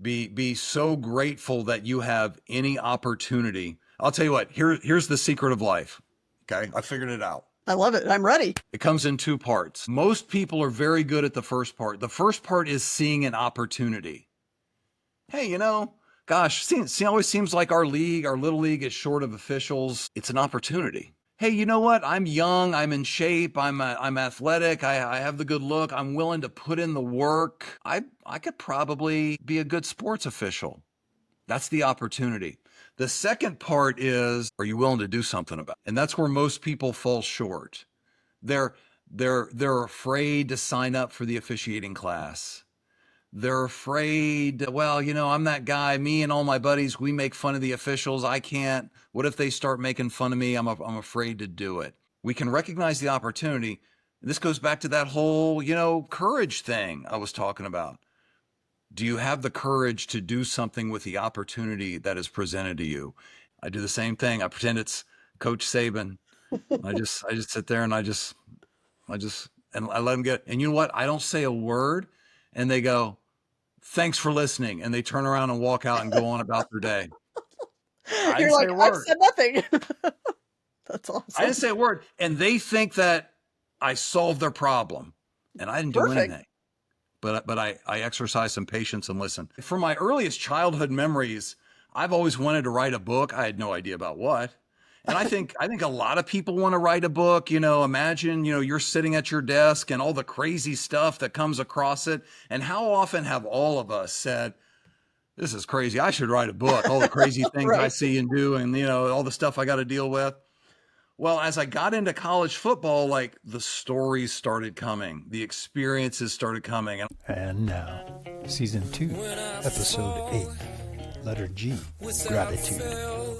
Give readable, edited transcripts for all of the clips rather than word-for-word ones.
Be so grateful that you have any opportunity. I'll tell you what, here's the secret of life. Okay. I figured it out. I love it. I'm ready. It comes in two parts. Most people are very good at the first part. The first part is seeing an opportunity. Hey, gosh, always seems like our league, our little league is short of officials. It's an opportunity. Hey, you know what? I'm young. I'm in shape. I'm athletic. I have the good look. I'm willing to put in the work. I could probably be a good sports official. That's the opportunity. The second part is, are you willing to do something about it? And that's where most people fall short. They're they're afraid to sign up for the officiating class. They're afraid, well, I'm that guy. Me and all my buddies, we make fun of the officials. I can't. What if they start making fun of me? I'm afraid to do it. We can recognize the opportunity. This goes back to that whole, courage thing I was talking about. Do you have the courage to do something with the opportunity that is presented to you? I do the same thing. I pretend it's Coach Saban. I just sit there and I let them get, and you know what? I don't say a word and they go, thanks for listening. And they turn around and walk out and go on about their day. I You're didn't say like, a I've word. said nothing. That's awesome. I didn't say a word. And they think that I solved their problem and I didn't do anything. But I exercise some patience and listen. From my earliest childhood memories, I've always wanted to write a book. I had no idea about what. And I think a lot of people want to write a book. Imagine, you're sitting at your desk and all the crazy stuff that comes across it. And how often have all of us said, this is crazy. I should write a book. All the crazy things I Right. see and do, and all the stuff I got to deal with. Well, as I got into college football, like the stories started coming, the experiences started coming. And now, Season 2, Episode 8, Letter G, Gratitude.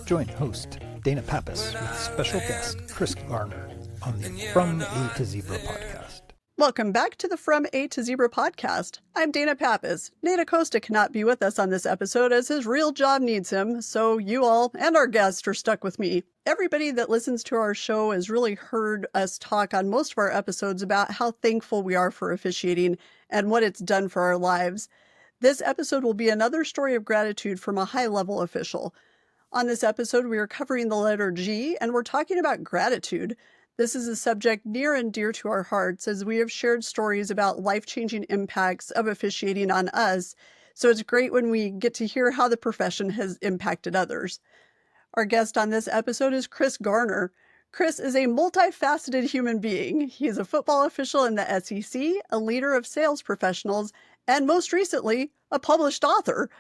Join host Dana Pappas with special guest Chris Garner on the From A to Zebra podcast. Welcome back to the From A to Zebra podcast. I'm Dana Pappas. Nate Acosta cannot be with us on this episode as his real job needs him, so you all and our guests are stuck with me. Everybody that listens to our show has really heard us talk on most of our episodes about how thankful we are for officiating and what it's done for our lives. This episode will be another story of gratitude from a high-level official. On this episode, we are covering the letter G, and we're talking about gratitude. This is a subject near and dear to our hearts as we have shared stories about life-changing impacts of officiating on us, so it's great when we get to hear how the profession has impacted others. Our guest on this episode is Chris Garner. Chris is a multifaceted human being. He is a football official in the SEC, a leader of sales professionals, and most recently, a published author.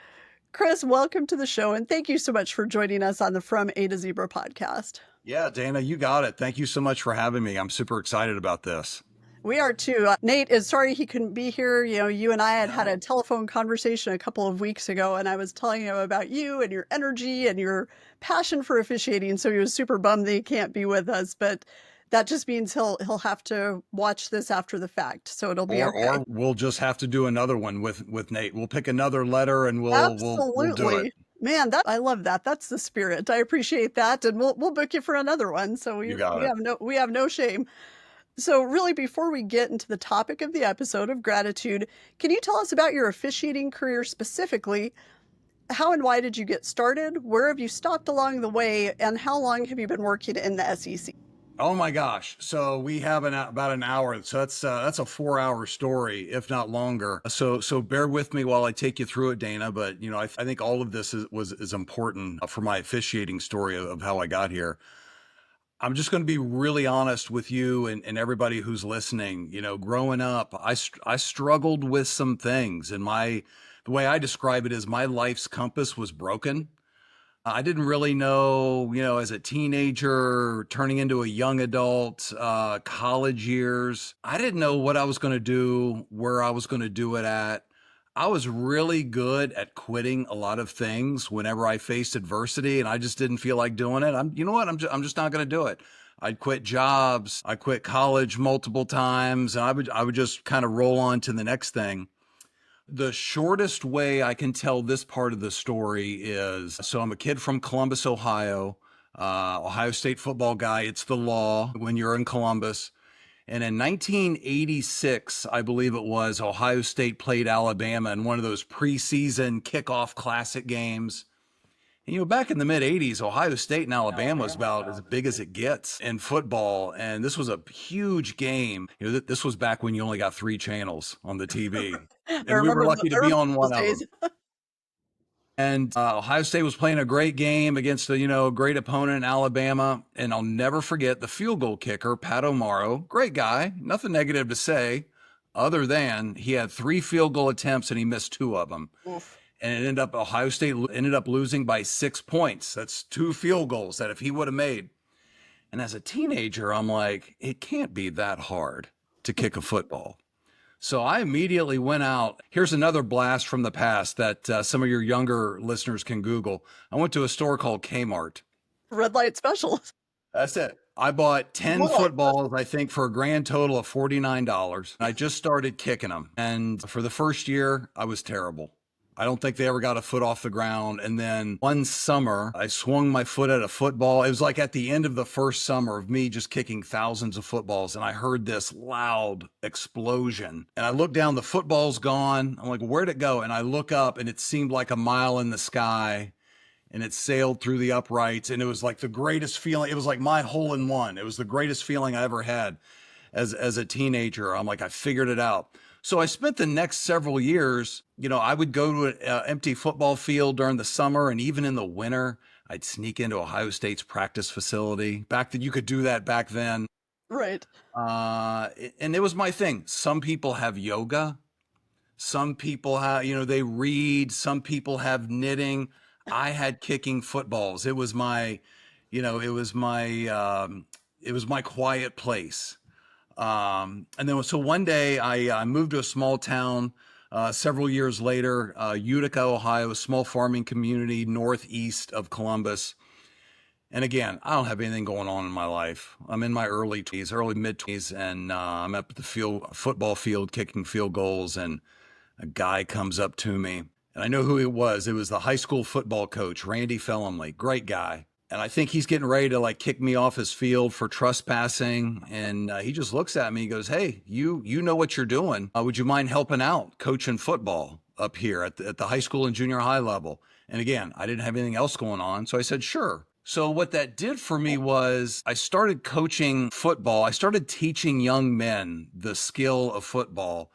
Chris, welcome to the show, and thank you so much for joining us on the From A to Zebra podcast. Yeah, Dana, you got it. Thank you so much for having me. I'm super excited about this. We are too. Nate is sorry he couldn't be here. You and I had a telephone conversation a couple of weeks ago, and I was telling him about you and your energy and your passion for officiating. So he was super bummed that he can't be with us, but that just means he'll have to watch this after the fact. So it'll be okay. Or we'll just have to do another one with Nate. We'll pick another letter and we'll do it. Man, I love that. That's the spirit. I appreciate that, and we'll book you for another one. So we have no shame. So really, before we get into the topic of the episode of gratitude, can you tell us about your officiating career specifically? How and why did you get started? Where have you stopped along the way? And how long have you been working in the SEC? Oh my gosh. So we have about an hour. So that's a 4-hour story, if not longer. So bear with me while I take you through it, Dana. But, I think all of this is important for my officiating story of how I got here. I'm just going to be really honest with you and everybody who's listening. Growing up, I struggled with some things, and the way I describe it is my life's compass was broken. I didn't really know, as a teenager, turning into a young adult, college years, I didn't know what I was going to do, where I was going to do it at. I was really good at quitting a lot of things whenever I faced adversity and I just didn't feel like doing it. I'm just not going to do it. I'd quit jobs. I quit college multiple times, and I would just kind of roll on to the next thing. The shortest way I can tell this part of the story is, so I'm a kid from Columbus, Ohio, Ohio State football guy. It's the law when you're in Columbus. And in 1986, I believe it was, Ohio State played Alabama in one of those preseason kickoff classic games. And, back in the mid 80s, Ohio State and Alabama was about as big as it gets in football. And this was a huge game. This was back when you only got 3 channels on the TV. And we were lucky to be on one of them. And Ohio State was playing a great game against a great opponent in Alabama. And I'll never forget the field goal kicker, Pat O'Maro. Great guy. Nothing negative to say other than he had 3 field goal attempts and he missed 2 of them. Oof. And Ohio State ended up losing by 6 points. That's 2 field goals that if he would have made. And as a teenager, I'm like, it can't be that hard to kick a football. So I immediately went out. Here's another blast from the past that some of your younger listeners can Google. I went to a store called Kmart. Red light special. That's it. I bought 10 footballs, I think, for a grand total of $49. I just started kicking them. And for the first year, I was terrible. I don't think they ever got a foot off the ground. And then one summer, I swung my foot at a football. It was like at the end of the first summer of me just kicking thousands of footballs. And I heard this loud explosion. And I looked down, the football's gone. I'm like, where'd it go? And I look up and it seemed like a mile in the sky. And it sailed through the uprights. And it was like the greatest feeling. It was like my hole in one. It was the greatest feeling I ever had as a teenager. I'm like, I figured it out. So I spent the next several years, I would go to an empty football field during the summer, and even in the winter, I'd sneak into Ohio State's practice facility. Back then, you could do that back then. Right. And it was my thing. Some people have yoga. Some people have, they read. Some people have knitting. I had kicking footballs. It was my quiet place. And then, so one day I moved to a small town, several years later, Utica, Ohio, a small farming community northeast of Columbus. And again, I don't have anything going on in my life. I'm in my early mid-20s, and I'm at the football field kicking field goals, and a guy comes up to me, and I know who it was. It was the high school football coach, Randy Fellamley, great guy. And I think he's getting ready to kick me off his field for trespassing. And he just looks at me, he goes, hey, you know what you're doing. Would you mind helping out coaching football up here at the high school and junior high level? And again, I didn't have anything else going on. So I said, sure. So what that did for me was I started coaching football. I started teaching young men the skill of football.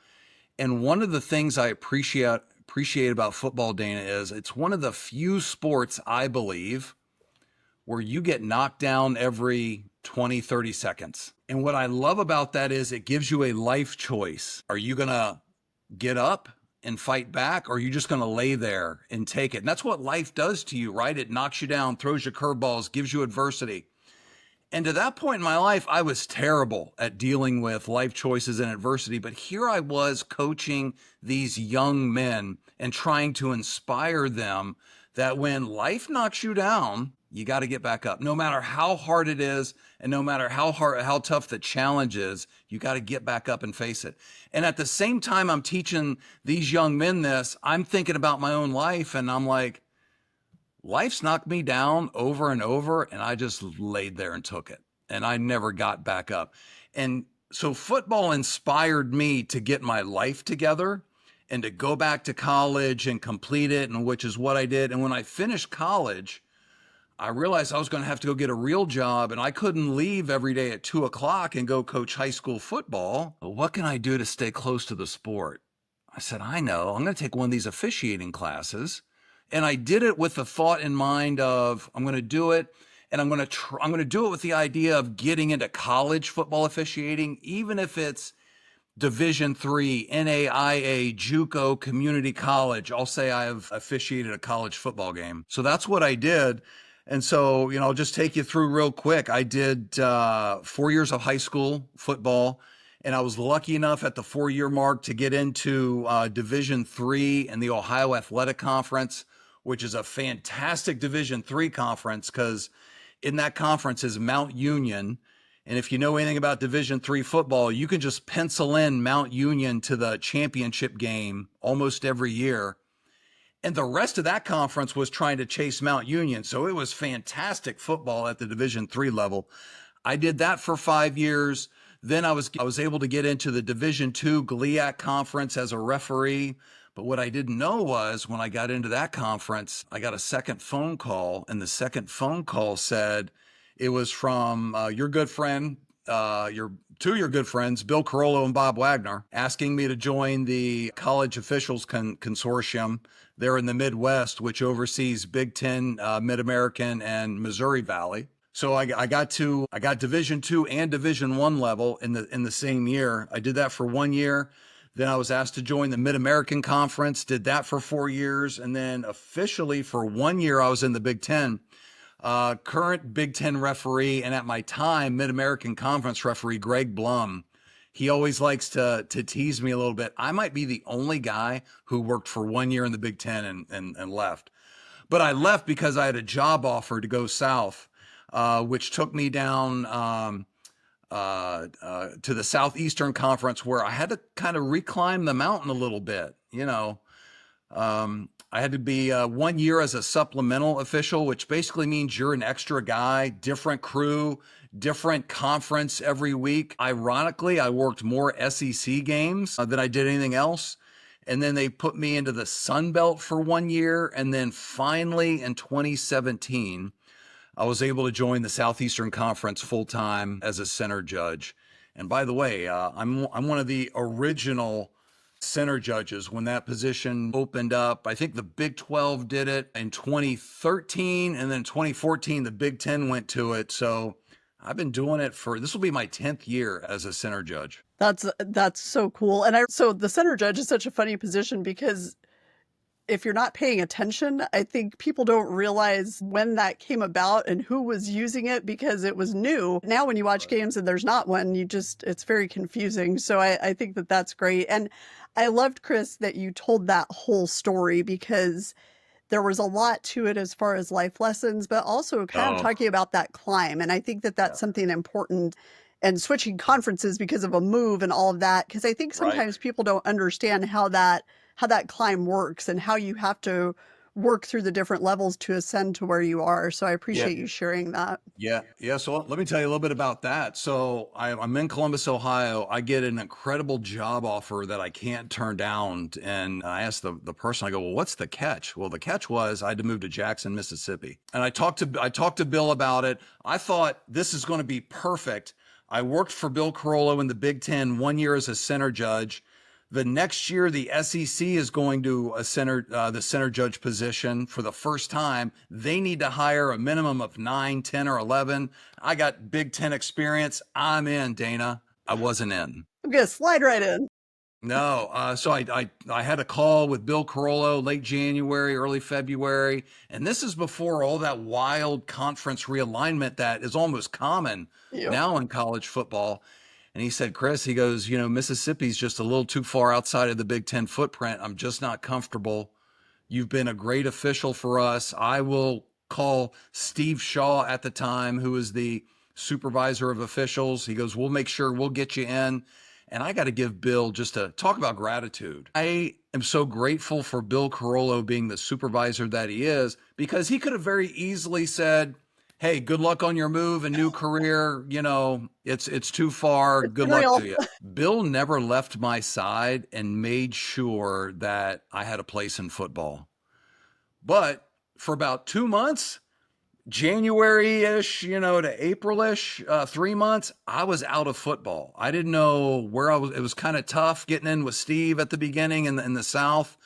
And one of the things I appreciate about football, Dana, is it's one of the few sports, I believe, where you get knocked down every 20, 30 seconds. And what I love about that is it gives you a life choice. Are you going to get up and fight back, or are you just going to lay there and take it? And that's what life does to you, right? It knocks you down, throws you curveballs, gives you adversity. And to that point in my life, I was terrible at dealing with life choices and adversity. But here I was coaching these young men and trying to inspire them that when life knocks you down, you got to get back up. No matter how hard it is, and no matter how tough the challenge is, you got to get back up and face it. And at the same time I'm teaching these young men this, I'm thinking about my own life, and I'm like, life's knocked me down over and over, and I just laid there and took it. And I never got back up. And so football inspired me to get my life together and to go back to college and complete it, and which is what I did. And when I finished college, I realized I was going to have to go get a real job, and I couldn't leave every day at 2:00 and go coach high school football. Well, what can I do to stay close to the sport? I said, I know, I'm going to take one of these officiating classes. And I did it with the thought in mind of, I'm going to do it, and I'm going to do it with the idea of getting into college football officiating, even if it's Division III, NAIA, JUCO, community college. I'll say I have officiated a college football game. So that's what I did. And so, I'll just take you through real quick. I did 4 years of high school football, and I was lucky enough at the 4-year mark to get into Division III and the Ohio Athletic Conference, which is a fantastic Division III conference, because in that conference is Mount Union. And if you know anything about Division III football, you can just pencil in Mount Union to the championship game almost every year. And the rest of that conference was trying to chase Mount Union. So it was fantastic football at the Division III level. I did that for 5 years. Then I was able to get into the Division II GLIAC conference as a referee. But what I didn't know was when I got into that conference, I got a second phone call, and the second phone call said it was from your good friend, your good friends, Bill Carollo and Bob Wagner, asking me to join the College Officials Consortium there in the Midwest, which oversees Big Ten, Mid-American, and Missouri Valley. So I got Division II and Division I level in the same year. I did that for 1 year. Then I was asked to join the Mid-American Conference, did that for 4 years. And then officially for 1 year, I was in the Big Ten. Current Big Ten referee, and at my time, Mid-American Conference referee, Greg Blum. He always likes to tease me a little bit. I might be the only guy who worked for 1 year in the Big Ten and left. But I left because I had a job offer to go south, which took me down to the Southeastern Conference, where I had to kind of reclimb the mountain a little bit. I had to be 1 year as a supplemental official, which basically means you're an extra guy, different crew, different conference every week. Ironically, I worked more SEC games than I did anything else. And then they put me into the Sun Belt for 1 year. And then finally in 2017, I was able to join the Southeastern Conference full-time as a center judge. And by the way, I'm one of the original center judges when that position opened up. I think the Big 12 did it in 2013, and then 2014, the Big 10 went to it. So I've been doing it this will be my 10th year as a center judge. That's so cool. And so the center judge is such a funny position because if you're not paying attention, I think people don't realize when that came about and who was using it because it was new. Now, when you watch games and there's not one, it's very confusing. So I think that that's great. And I loved, Chris, that you told that whole story because there was a lot to it as far as life lessons, but also kind of talking about that climb. And I think that that's something important, and switching conferences because of a move and all of that. Because I think sometimes people don't understand how that climb works and how you have to work through the different levels to ascend to where you are. So I appreciate you sharing that. Yeah. So let me tell you a little bit about that. So I'm in Columbus, Ohio. I get an incredible job offer that I can't turn down. And I asked the person, I go, well, what's the catch? Well, the catch was I had to move to Jackson, Mississippi. And I talked to Bill about it. I thought this is going to be perfect. I worked for Bill Carollo in the Big Ten 1 year as a center judge. The next year, the SEC is going to the center judge position for the first time. They need to hire a minimum of 9, 10, or 11. I got Big Ten experience. I'm in, Dana. I wasn't in. I'm going to slide right in. No. So I had a call with Bill Carollo late January, early February. And this is before all that wild conference realignment that is almost common now in college football. And he said, Chris, he goes, Mississippi's just a little too far outside of the Big Ten footprint. I'm just not comfortable. You've been a great official for us. I will call Steve Shaw at the time, who is the supervisor of officials. He goes, we'll make sure we'll get you in. And I got to give Bill just to talk about gratitude. I am so grateful for Bill Carollo being the supervisor that he is, because he could have very easily said, hey, good luck on your move and new career. It's too far. Good luck to you. Bill never left my side and made sure that I had a place in football. But for about 2 months, January-ish, to April-ish, 3 months, I was out of football. I didn't know where I was. It was kind of tough getting in with Steve at the beginning in the South.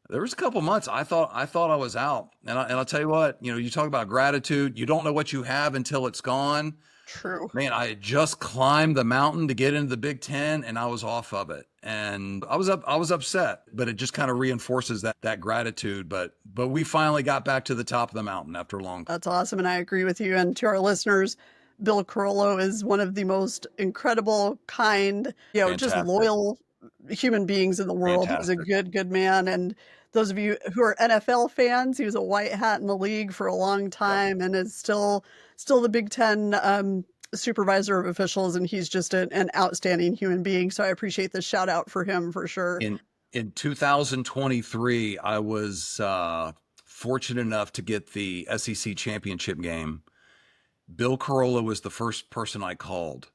There was a couple months I thought I was out. And I'll tell you what, you talk about gratitude. You don't know what you have until it's gone. True. Man, I had just climbed the mountain to get into the Big Ten, and I was off of it. And I was upset, but it just kind of reinforces that gratitude. But we finally got back to the top of the mountain after a long time. That's awesome. And I agree with you. And to our listeners, Bill Carollo is one of the most incredible, kind, just loyal human beings in the world. Fantastic. He's a good man. And those of you who are NFL fans, he was a white hat in the league for a long time and is still the Big Ten supervisor of officials. And he's just an outstanding human being. So I appreciate the shout out for him for sure. In 2023, I was fortunate enough to get the SEC championship game. Bill Carollo was the first person I called.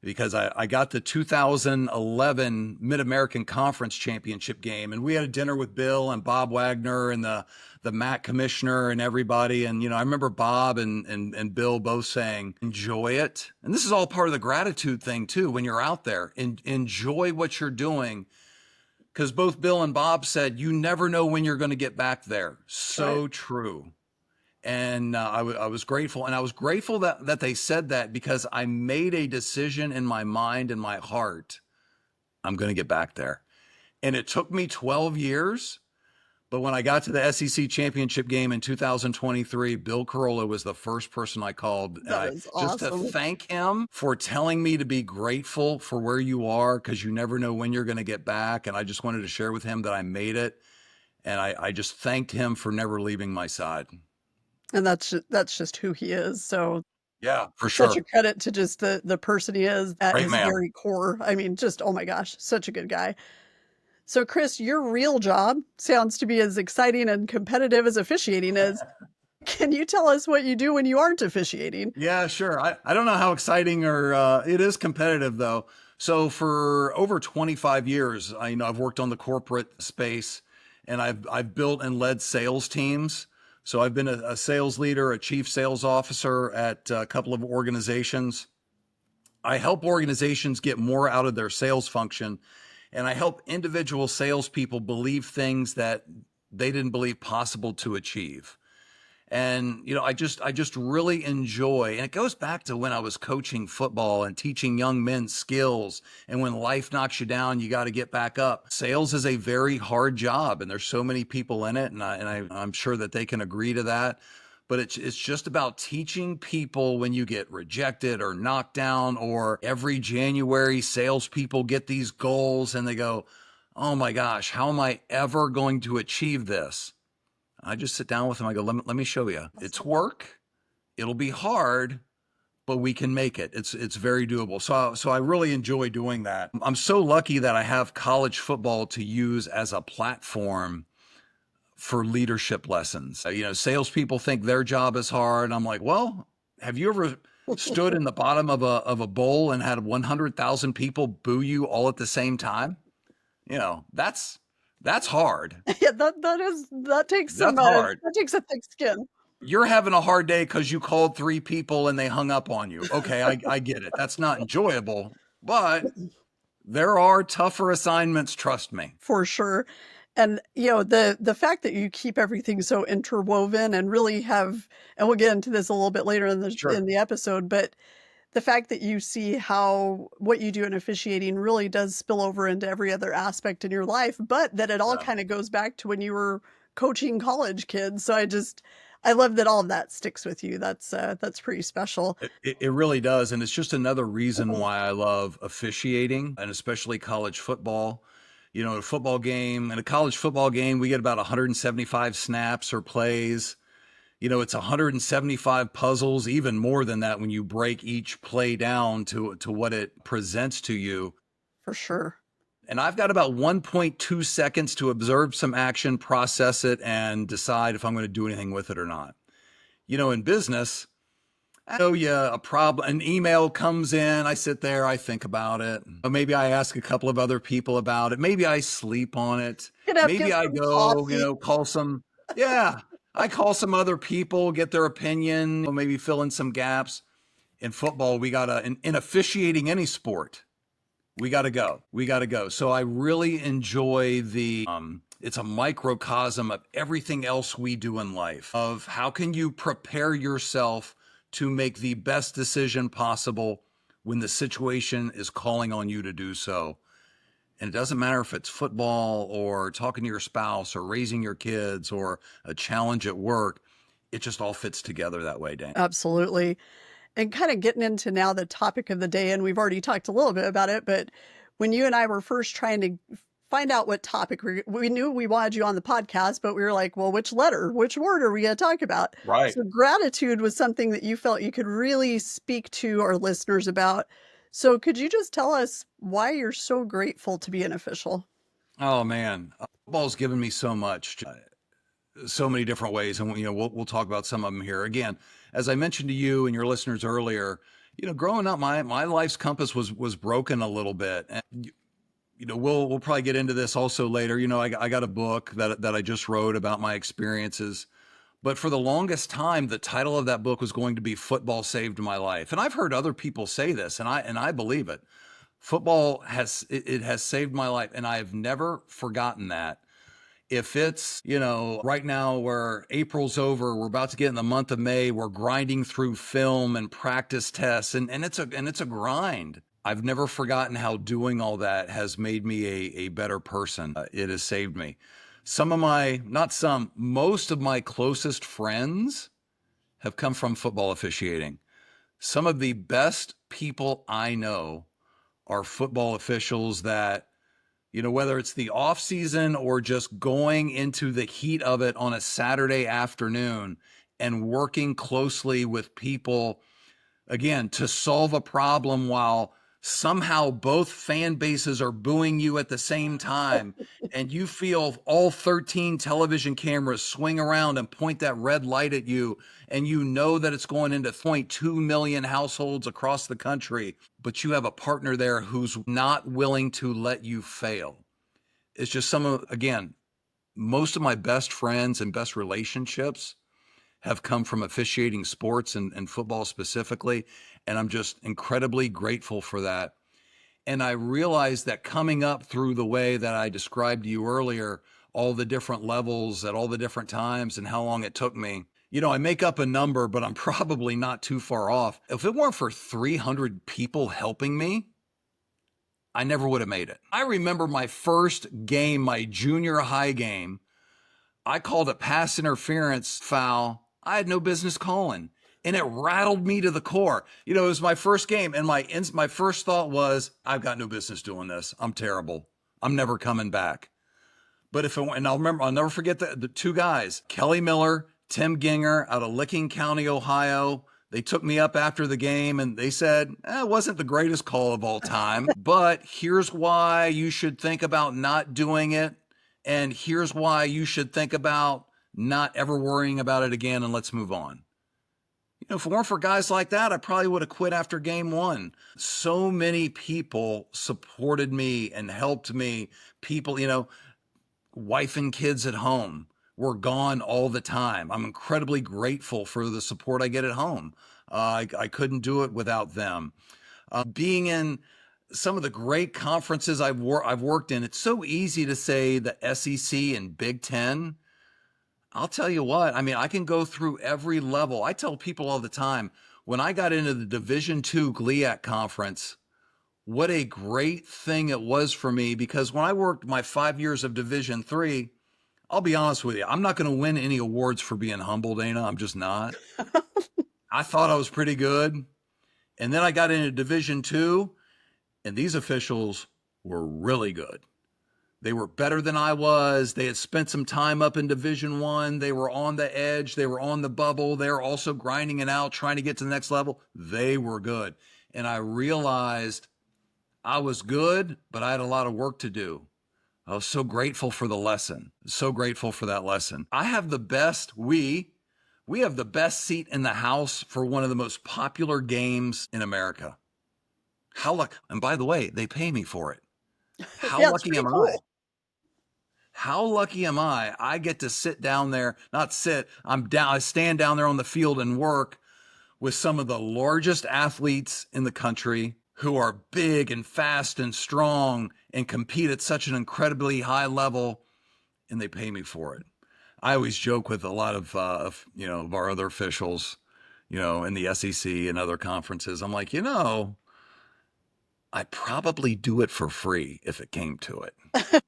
because I got the 2011 Mid-American Conference Championship game, and we had a dinner with Bill and Bob Wagner and the MAC commissioner and everybody. And, I remember Bob and Bill both saying, enjoy it. And this is all part of the gratitude thing too. When you're out there, enjoy what you're doing. Because both Bill and Bob said, you never know when you're going to get back there. So true. And I was grateful. And I was grateful that they said that, because I made a decision in my mind and my heart. I'm going to get back there. And it took me 12 years. But when I got to the SEC championship game in 2023, Bill Carolla was the first person I called. That is awesome. Just to thank him for telling me to be grateful for where you are, because you never know when you're going to get back. And I just wanted to share with him that I made it. And I just thanked him for never leaving my side. And that's just who he is. So yeah, for sure. Such a credit to just the person he is at Great his man. very core. I mean, just, oh my gosh, such a good guy. So Chris, your real job sounds to be as exciting and competitive as officiating is. Can you tell us what you do when you aren't officiating? Yeah, sure. I don't know how exciting or it is competitive though. So for over 25 years, I've worked on the corporate space, and I've built and led sales teams. So I've been a sales leader, a chief sales officer at a couple of organizations. I help organizations get more out of their sales function, and I help individual salespeople believe things that they didn't believe possible to achieve. And, I just really enjoy, and it goes back to when I was coaching football and teaching young men skills. And when life knocks you down, you got to get back up. Sales is a very hard job, and there's so many people in it. And I'm sure that they can agree to that. But it's just about teaching people when you get rejected or knocked down, or every January salespeople get these goals and they go, oh my gosh, how am I ever going to achieve this? I just sit down with them. I go, let me show you. It's work. It'll be hard, but we can make it. It's very doable. So I really enjoy doing that. I'm so lucky that I have college football to use as a platform for leadership lessons. Salespeople think their job is hard. I'm like, well, have you ever stood in the bottom of a bowl and had 100,000 people boo you all at the same time? That's hard. Yeah, that takes some hard. That takes a thick skin. You're having a hard day because you called 3 people and they hung up on you. Okay, I get it. That's not enjoyable, but there are tougher assignments, trust me. For sure. And, the fact that you keep everything so interwoven and really have, and we'll get into this a little bit later in the episode, but the fact that you see how what you do in officiating really does spill over into every other aspect in your life, but that it all kind of goes back to when you were coaching college kids. So I love that all of that sticks with you. That's pretty special. It really does. And it's just another reason why I love officiating, and especially college football. In a college football game, we get about 175 snaps or plays. It's 175 puzzles, even more than that when you break each play down to what it presents to you. For sure. And I've got about 1.2 seconds to observe some action, process it, and decide if I'm going to do anything with it or not. In business, I know a problem, an email comes in, I sit there, I think about it. Or maybe I ask a couple of other people about it. Maybe I sleep on it. Maybe I go, call some, I call some other people, get their opinion, maybe fill in some gaps. In football, in officiating any sport, we got to go. So I really enjoy it's a microcosm of everything else we do in life, of how can you prepare yourself to make the best decision possible when the situation is calling on you to do so. And it doesn't matter if it's football or talking to your spouse or raising your kids or a challenge at work. It just all fits together that way, Dan. Absolutely. And kind of getting into now the topic of the day, and we've already talked a little bit about it, but when you and I were first trying to find out what topic we knew we wanted you on the podcast, but we were like, well, which word are we going to talk about? Right. So gratitude was something that you felt you could really speak to our listeners about. So could you just tell us why you're so grateful to be an official? Oh man, football's given me so much, so many different ways. And we'll talk about some of them here. Again, as I mentioned to you and your listeners earlier, Growing up, my life's compass was broken a little bit. And we'll probably get into this also later. I got a book that I just wrote about my experiences. But for the longest time, the title of that book was going to be Football Saved My Life. And I've heard other people say this, and I believe it. Football has saved my life, and I have never forgotten that. If it's, right now where April's over, we're about to get in the month of May, we're grinding through film and practice tests, and it's a grind. I've never forgotten how doing all that has made me a better person. It has saved me. Most of my closest friends have come from football officiating. Some of the best people I know are football officials that, whether it's the off season or just going into the heat of it on a Saturday afternoon and working closely with people, again, to solve a problem while somehow both fan bases are booing you at the same time, and you feel all 13 television cameras swing around and point that red light at you, and you know that it's going into 0.2 million households across the country, but you have a partner there who's not willing to let you fail. It's just most of my best friends and best relationships have come from officiating sports and football specifically. And I'm just incredibly grateful for that. And I realized that coming up through the way that I described to you earlier, all the different levels at all the different times and how long it took me, I make up a number, but I'm probably not too far off. If it weren't for 300 people helping me, I never would have made it. I remember my first game, my junior high game, I called a pass interference foul I had no business calling. And it rattled me to the core. It was my first game. And my first thought was, I've got no business doing this. I'm terrible. I'm never coming back. But I'll never forget the two guys, Kelly Miller, Tim Ginger out of Licking County, Ohio. They took me up after the game and they said, it wasn't the greatest call of all time, but here's why you should think about not doing it. And here's why you should think about not ever worrying about it again, and let's move on. If it weren't for guys like that, I probably would have quit after game one. So many people supported me and helped me. People, wife and kids at home were gone all the time. I'm incredibly grateful for the support I get at home. I couldn't do it without them. Being in some of the great conferences I've worked in, it's so easy to say the SEC and Big Ten. I'll tell you what, I can go through every level. I tell people all the time, when I got into the Division II GLIAC conference, what a great thing it was for me, because when I worked my 5 years of Division III, I'll be honest with you, I'm not going to win any awards for being humble, Dana. I'm just not. I thought I was pretty good. And then I got into Division II, and these officials were really good. They were better than I was. They had spent some time up in Division I. They were on the edge. They were on the bubble. They were also grinding it out, trying to get to the next level. They were good. And I realized I was good, but I had a lot of work to do. I was so grateful for the lesson. So grateful for that lesson. We have the best seat in the house for one of the most popular games in America. And by the way, they pay me for it. How lucky am I? How lucky am I? I get to sit down there, I stand down there on the field and work with some of the largest athletes in the country who are big and fast and strong and compete at such an incredibly high level, and they pay me for it. I always joke with a lot of our other officials, in the SEC and other conferences. I'm like, I'd probably do it for free if it came to it.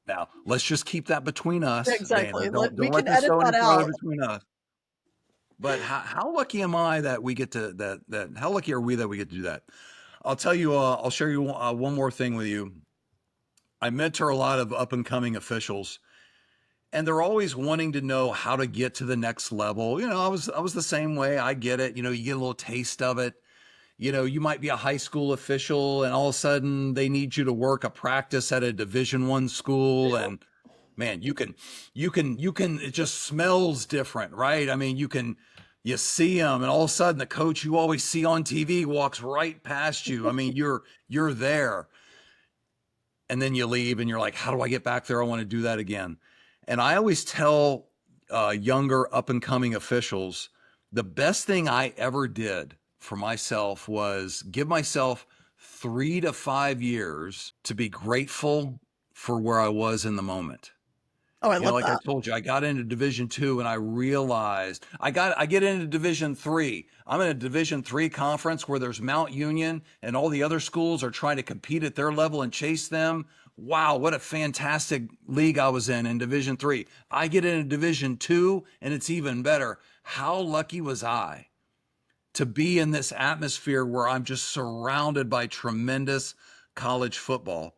Now, let's just keep that between us. Exactly. Don't We let can this edit go that any further out. between us. But how lucky am I that we get to that? How lucky are we that we get to do that? I'll tell you. I'll share you one more thing with you. I mentor a lot of up and coming officials, and they're always wanting to know how to get to the next level. I was the same way. I get it. You get a little taste of it. You might be a high school official and all of a sudden they need you to work a practice at a Division I school, and man, you can, it just smells different, right? You can you see them, and all of a sudden the coach you always see on TV walks right past you. I mean, you're there. And then you leave and you're like, how do I get back there? I want to do that again. And I always tell younger up and coming officials, the best thing I ever did for myself was give myself 3 to 5 years to be grateful for where I was in the moment. Oh, I love Like that. I told you, I got into Division II and I realized I get into Division III. I'm in a Division III conference where there's Mount Union and all the other schools are trying to compete at their level and chase them. Wow, what a fantastic league I was in Division III. I get into Division II and it's even better. How lucky was I to be in this atmosphere where I'm just surrounded by tremendous college football?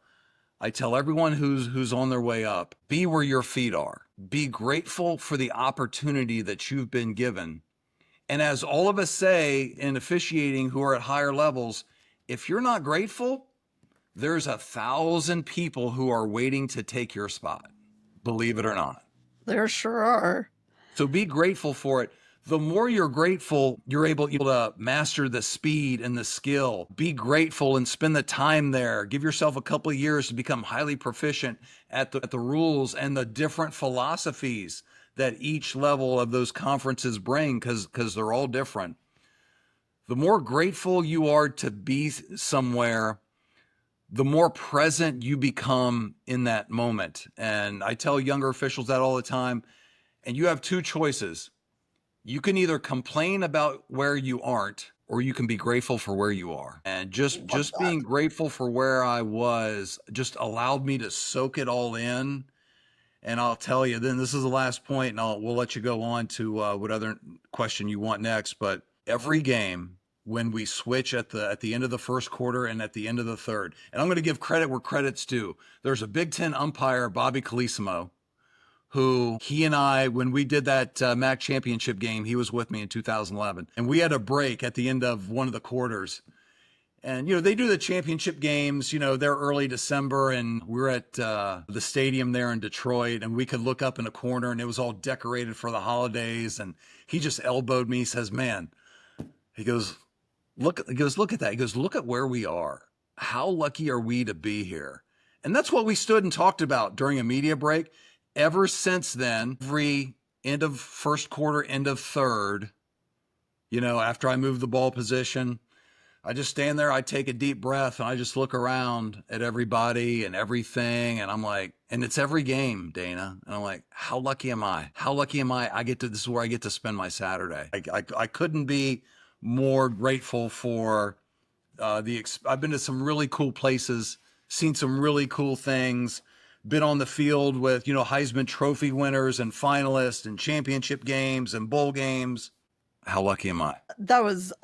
I tell everyone who's on their way up, be where your feet are. Be grateful for the opportunity that you've been given. And as all of us say in officiating who are at higher levels, if you're not grateful, there's 1,000 people who are waiting to take your spot, believe it or not. There sure are. So be grateful for it. The more you're grateful, you're able to master the speed and the skill. Be grateful and spend the time there. Give yourself a couple of years to become highly proficient at the rules and the different philosophies that each level of those conferences bring, because they're all different. The more grateful you are to be somewhere, the more present you become in that moment. And I tell younger officials that all the time. And you have two choices. You can either complain about where you aren't, or you can be grateful for where you are. And just being grateful for where I was just allowed me to soak it all in. And I'll tell you, then this is the last point, and we'll let you go on to what other question you want next. But every game, when we switch at the end of the first quarter and at the end of the third, and I'm going to give credit where credit's due. There's a Big Ten umpire, Bobby Calissimo, who he and I, when we did that MAC championship game, he was with me in 2011. And we had a break at the end of one of the quarters. And, they do the championship games, they're early December, and we're at the stadium there in Detroit, and we could look up in a corner and it was all decorated for the holidays. And he just elbowed me, says, man, he goes, look at that. He goes, look at where we are. How lucky are we to be here? And that's what we stood and talked about during a media break. Ever since then, every end of first quarter, end of third, after I move the ball position, I just stand there, I take a deep breath, and I just look around at everybody and everything. And I'm like, and it's every game, Dana. And I'm like, how lucky am I? How lucky am I? This is where I get to spend my Saturday. I couldn't be more grateful for I've been to some really cool places, seen some really cool things. Been on the field with, Heisman Trophy winners and finalists and championship games and bowl games. How lucky am I?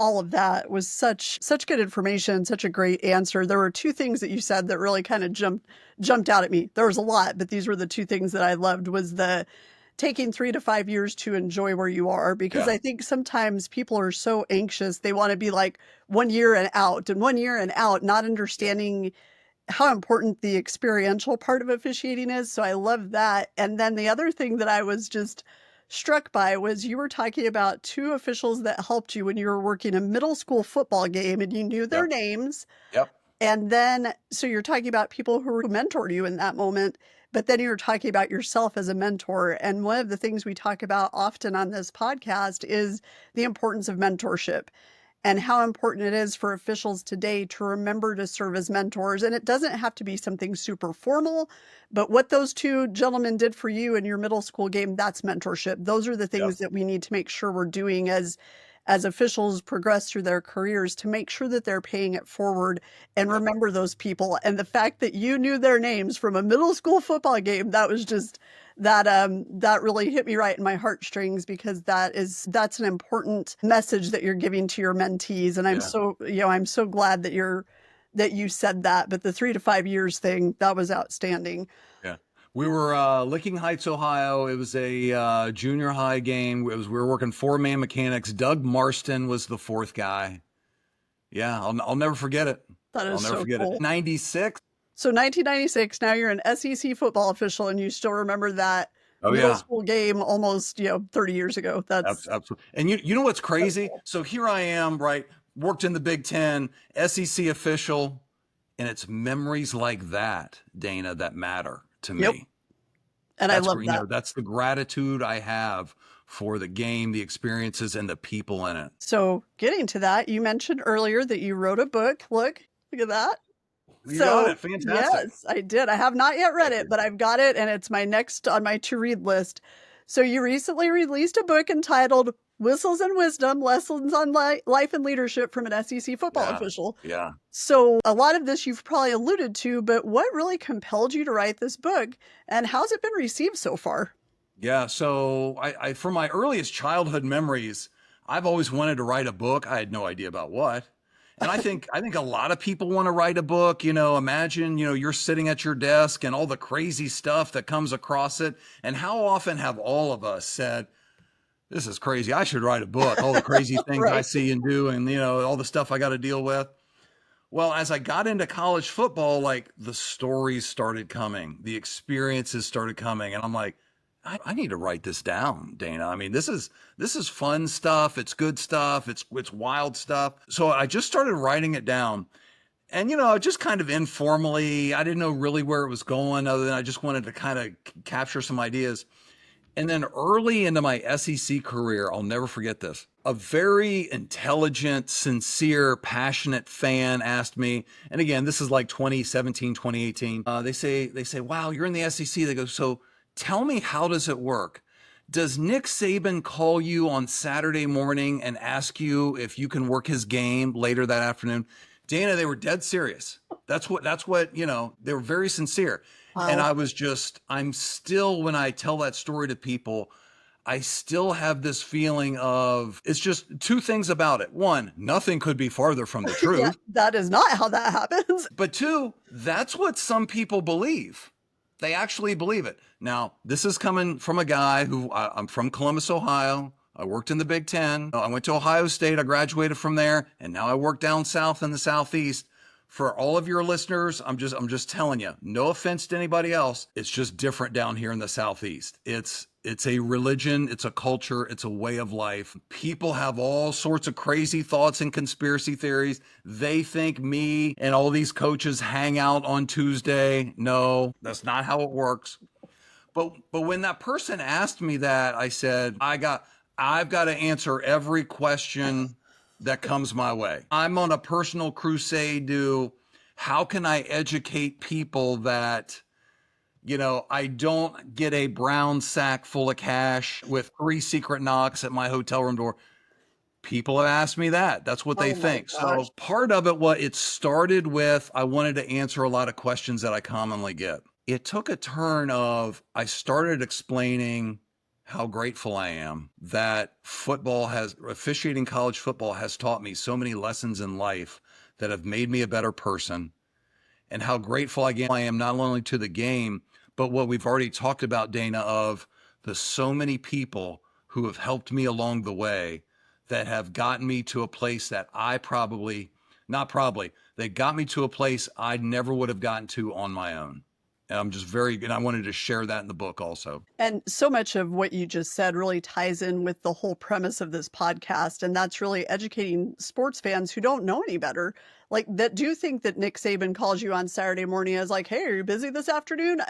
All of that was such good information, such a great answer. There were two things that you said that really kind of jumped out at me. There was a lot, but these were the two things that I loved, was the taking 3 to 5 years to enjoy where you are, because I think sometimes people are so anxious. They want to be like 1 year and out and 1 year and out, not understanding how important the experiential part of officiating is. So I love that. And then the other thing that I was just struck by was you were talking about two officials that helped you when you were working a middle school football game and you knew their names. Yep. And then, so you're talking about people who mentored you in that moment, but then you're talking about yourself as a mentor. And one of the things we talk about often on this podcast is the importance of mentorship, and how important it is for officials today to remember to serve as mentors. And it doesn't have to be something super formal, but what those two gentlemen did for you in your middle school game, that's mentorship. Those are the things that we need to make sure we're doing as officials progress through their careers, to make sure that they're paying it forward and remember those people. And the fact that you knew their names from a middle school football game, that was just that really hit me right in my heartstrings, because that's an important message that you're giving to your mentees. And I'm so glad that you said that. But the 3 to 5 years thing, that was outstanding. Yeah. We were Licking Heights, Ohio. It was a junior high game. We were working 4-man mechanics. Doug Marston was the fourth guy. Yeah, I'll never forget it. I'll never forget it. 96. So 1996, now you're an SEC football official, and you still remember that Oh middle yeah. school game almost, 30 years ago. That's Absolutely. And you know what's so crazy? cool. So here I am, right? Worked in the Big Ten, SEC official, and it's memories like that, Dana, that matter to Yep. me. And I love that. That's the gratitude I have for the game, the experiences, and the people in it. So getting to that, you mentioned earlier that you wrote a book. Look at that. You got So it. Fantastic. yes, I did. I have not yet read Thank it, you. but I've got it and it's my next on my to read list. So you recently released a book entitled Whistles and Wisdom, Lessons on Life and Leadership from an SEC Football Yeah. Official. Yeah. So a lot of this you've probably alluded to, but what really compelled you to write this book and how's it been received so far? Yeah. So I from my earliest childhood memories, I've always wanted to write a book. I had no idea about what. And I think a lot of people want to write a book. Imagine, you're sitting at your desk and all the crazy stuff that comes across it. And how often have all of us said, this is crazy. I should write a book. All the crazy things I Right. see and do, and all the stuff I got to deal with. Well, as I got into college football, like the stories started coming, the experiences started coming, and I'm like, I need to write this down, Dana. I mean, this is fun stuff. It's good stuff. It's wild stuff. So I just started writing it down, and just kind of informally. I didn't know really where it was going, other than I just wanted to kind of capture some ideas. And then early into my SEC career, I'll never forget this. A very intelligent, sincere, passionate fan asked me, and again, this is like 2017, 2018. They say, wow, you're in the SEC. They go, so tell me, how does it work? Does Nick Saban call you on Saturday morning and ask you if you can work his game later that afternoon? Dana, they were dead serious. That's what, they were very sincere. And Wow. I'm still, when I tell that story to people, I still have this feeling of, it's just two things about it. One, nothing could be farther from the Yeah, truth. that is not how that happens. But two, that's what some people believe. They actually believe it. Now, this is coming from a guy I'm from Columbus, Ohio. I worked in the Big Ten. I went to Ohio State. I graduated from there. And now I work down south in the Southeast. For all of your listeners, I'm just telling you, no offense to anybody else. It's just different down here in the Southeast. It's a religion, it's a culture, it's a way of life. People have all sorts of crazy thoughts and conspiracy theories. They think me and all these coaches hang out on Tuesday. No, that's not how it works. But when that person asked me that, I said, I've got to answer every question that comes my way. I'm on a personal crusade to how can I educate people that I don't get a brown sack full of cash with 3 secret knocks at my hotel room door. People have asked me that. That's what they Oh my think. gosh. So part of it, what it started with, I wanted to answer a lot of questions that I commonly get. It took a turn of, I started explaining how grateful I am that officiating college football has taught me so many lessons in life that have made me a better person, and how grateful I am not only to the game, but what we've already talked about, Dana, of the so many people who have helped me along the way that have gotten me to a place that they got me to a place I never would have gotten to on my own. And I wanted to share that in the book also. And so much of what you just said really ties in with the whole premise of this podcast. And that's really educating sports fans who don't know any better, like that do think that Nick Saban calls you on Saturday morning as like, hey, are you busy this afternoon?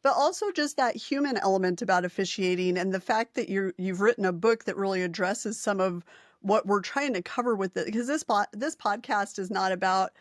But also just that human element about officiating and the fact that you've written a book that really addresses some of what we're trying to cover with it. Because this podcast is not about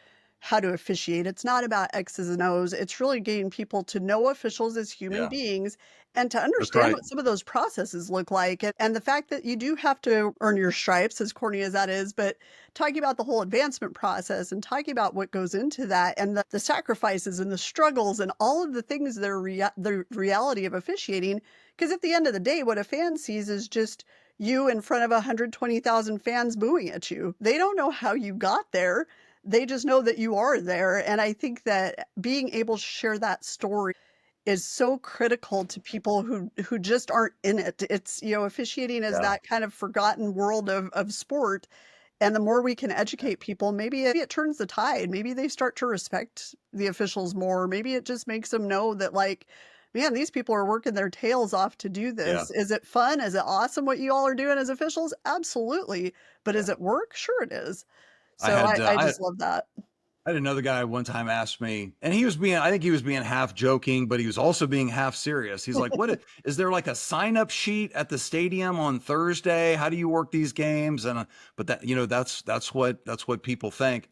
how to officiate. It's not about X's and O's. It's really getting people to know officials as human Yeah, beings and to that's understand right. what some of those processes look like. And the fact that you do have to earn your stripes, as corny as that is, but talking about the whole advancement process and talking about what goes into that and the sacrifices and the struggles and all of the things that are the reality of officiating. Because at the end of the day, what a fan sees is just you in front of 120,000 fans booing at you. They don't know how you got there. They just know that you are there. And I think that being able to share that story is so critical to people who just aren't in it. It's, officiating is Yeah. that kind of forgotten world of sport. And the more we can educate people, maybe it turns the tide. Maybe they start to respect the officials more. Maybe it just makes them know that, like, man, these people are working their tails off to do Yeah. this. Is it fun? Is it awesome what you all are doing as officials? Absolutely. But is Yeah. it work? Sure it is. I So had, I just love that. I had another guy one time ask me, and he was being, I think he was being half joking, but he was also being half serious. He's like, is there like a sign up sheet at the stadium on Thursday? How do you work these games? And, but that, that's what people think.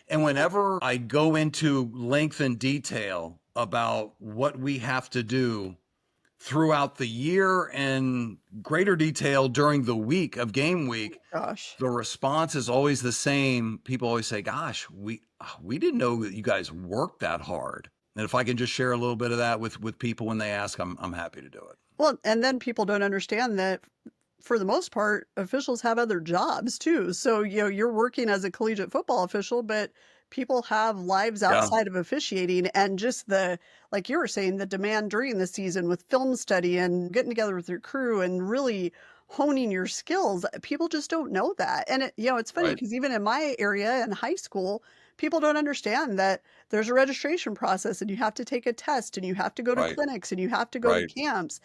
And whenever I go into length and detail about what we have to do throughout the year and greater detail during the week of game week, Gosh. the response is always the same. People always say, gosh, we didn't know that you guys worked that hard. And if I can just share a little bit of that with people when they ask, I'm happy to do it. Well, and then people don't understand that for the most part, officials have other jobs too. So, you're working as a collegiate football official, but people have lives Yeah. outside of officiating, and just like you were saying, the demand during the season with film study and getting together with your crew and really honing your skills. People just don't know that. And it's funny Right. because even in my area in high school, people don't understand that there's a registration process and you have to take a test and you have to go to Right. clinics and you have to go to Right. camps.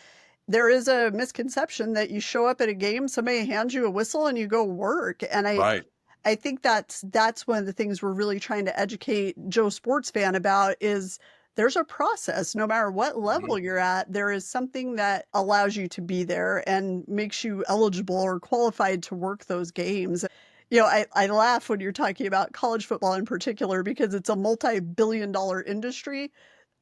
There is a misconception that you show up at a game, somebody hands you a whistle and you go work. And Right. I think that's one of the things we're really trying to educate Joe Sports Fan about is there's a process. No matter what level you're at, there is something that allows you to be there and makes you eligible or qualified to work those games. I laugh when you're talking about college football in particular because it's a multi-billion-dollar industry.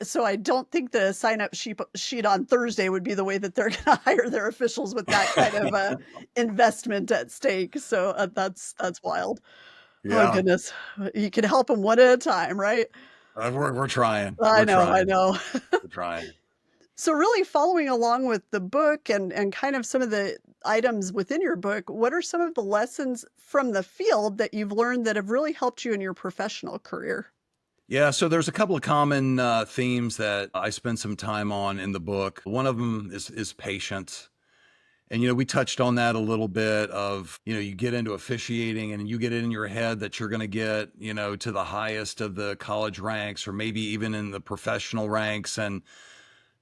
So I don't think the sign-up sheet on Thursday would be the way that they're going to hire their officials with that kind of investment at stake. So that's wild. Oh Yeah. goodness, you can help them one at a time, right? We're trying. I We're know, I trying. know. We're trying. So really following along with the book and kind of some of the items within your book, what are some of the lessons from the field that you've learned that have really helped you in your professional career? Yeah, so there's a couple of common themes that I spend some time on in the book. One of them is patience. And, we touched on that a little bit of, you get into officiating and you get it in your head that you're going to get, to the highest of the college ranks or maybe even in the professional ranks. And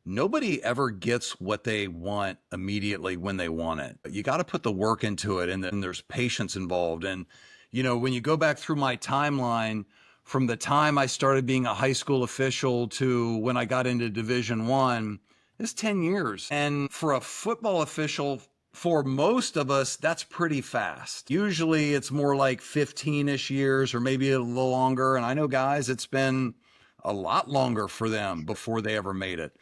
nobody ever gets what they want immediately when they want it. You got to put the work into it. And then there's patience involved. And, when you go back through my timeline, from the time I started being a high school official to when I got into Division I, it's 10 years. And for a football official, for most of us, that's pretty fast. Usually it's more like 15-ish years or maybe a little longer. And I know guys, it's been a lot longer for them before they ever made it.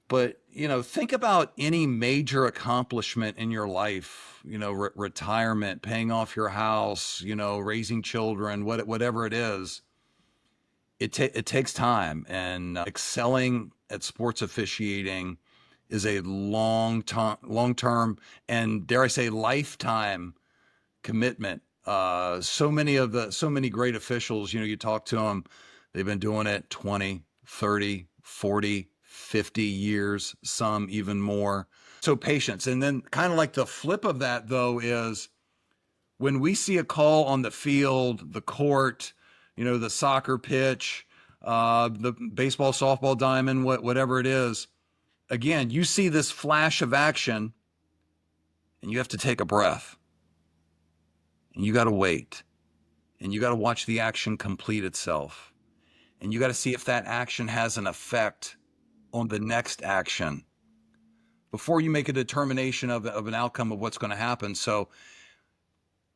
But, think about any major accomplishment in your life, retirement, paying off your house, raising children, whatever it is. It takes time, and excelling at sports officiating is a long-term, and dare I say lifetime commitment. So many great officials, you talk to them, they've been doing it 20, 30, 40, 50 years, some even more. So patience. And then kind of like the flip of that though is when we see a call on the field, the court, the soccer pitch, the baseball, softball diamond, whatever it is, again, you see this flash of action and you have to take a breath and you got to wait and you got to watch the action complete itself. And you got to see if that action has an effect on the next action before you make a determination of an outcome of what's going to happen. So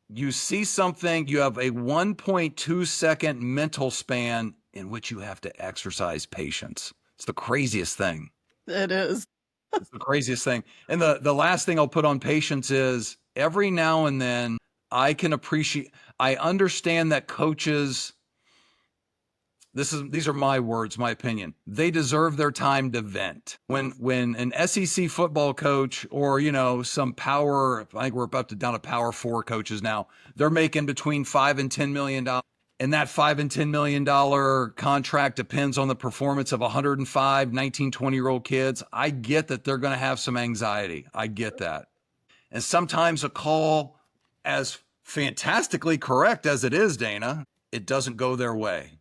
you see something, you have a 1.2 second mental span in which you have to exercise patience. It's the craziest thing. It is. It's the craziest thing. And the last thing I'll put on patience is every now and then I understand that coaches, these are my words, my opinion. They deserve their time to vent. When an SEC football coach or, some I think we're down to power 4 coaches now, they're making between $5 and $10 million. And that $5 and $10 million contract depends on the performance of 105, 19, 20-year-old kids. I get that they're going to have some anxiety. I get that. And sometimes a call, as fantastically correct as it is, Dana, it doesn't go their way.